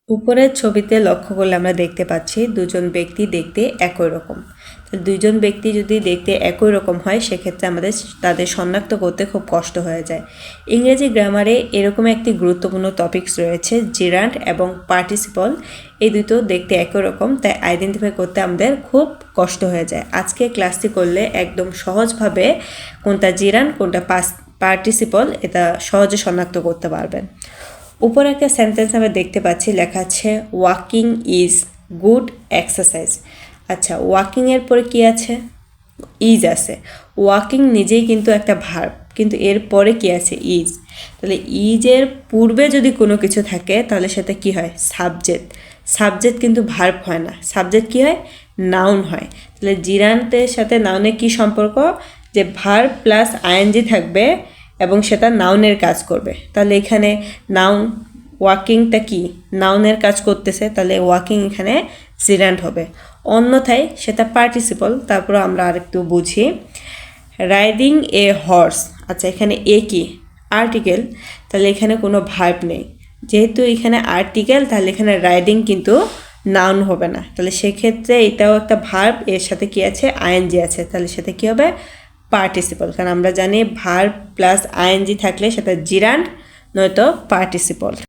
উপরের ছবিতে লক্ষ্য করলে আমরা দেখতে পাচ্ছি দুজন ব্যক্তি দেখতে একই রকম। দুইজন ব্যক্তি যদি দেখতে একই রকম হয় সেক্ষেত্রে আমাদের তাদের শনাক্ত করতে খুব কষ্ট হয়ে যায়। ইংরেজি গ্রামারে এরকম একটি গুরুত্বপূর্ণ টপিকস রয়েছে, জিরান্ড এবং পার্টিসিপল। এই দুটো দেখতে একই রকম, তাই আইডেন্টিফাই করতে আমাদের খুব কষ্ট হয়ে যায়। আজকে ক্লাসটি করলে একদম সহজভাবে কোনটা জিরান্ড কোনটা পার্টিসিপল এটা সহজে শনাক্ত করতে পারবেন। উপরে একটা সেন্টেন্স আমরা দেখতে পাচ্ছি, লেখা আছে ওয়াকিং ইজ গুড এক্সারসাইজ। আচ্ছা, ওয়াকিংয়ের পরে কি আছে? ইজ আছে। ওয়াকিং নিজেই কিন্তু একটা ভার্ব, কিন্তু এর পরে কি আছে? ইজ। তাহলে ইজের পূর্বে যদি কোনো কিছু থাকে তাহলে সেটা কি হয়? সাবজেক্ট। সাবজেক্ট কিন্তু ভার্ব হয় না, সাবজেক্ট কি হয়? নাউন হয়। তাহলে জিরান্টের সাথে নাউনের কি সম্পর্ক? যে ভার্ব প্লাস আইএনজি থাকবে এবং সেটা নাউনের কাজ করবে। তাহলে এখানে নাউন ওয়াকিংটা কি? নাউনের কাজ করতেছে, তাহলে ওয়াকিং এখানে জিরান্ড হবে। অন্যথায় সেটা পার্টিসিপল। তারপর আমরা আরেকটু বুঝি, রাইডিং এ হর্স। আচ্ছা, এখানে এ কি? আর্টিকেল। তাহলে এখানে কোনো ভার্ব নেই, যেহেতু এখানে আর্টিকেল তাহলে এখানে রাইডিং কিন্তু নাউন হবে না। তাহলে সেক্ষেত্রে এটাও একটা ভার্ব, এর সাথে কি আছে? আইএনজি আছে, তাহলে সেটা কি হবে? পার্টিসিপল। কারণ আমরা জানি ভার্ব প্লাস আইএনজি থাকলে সেটা জিরান্ড নয়তো পার্টিসিপল।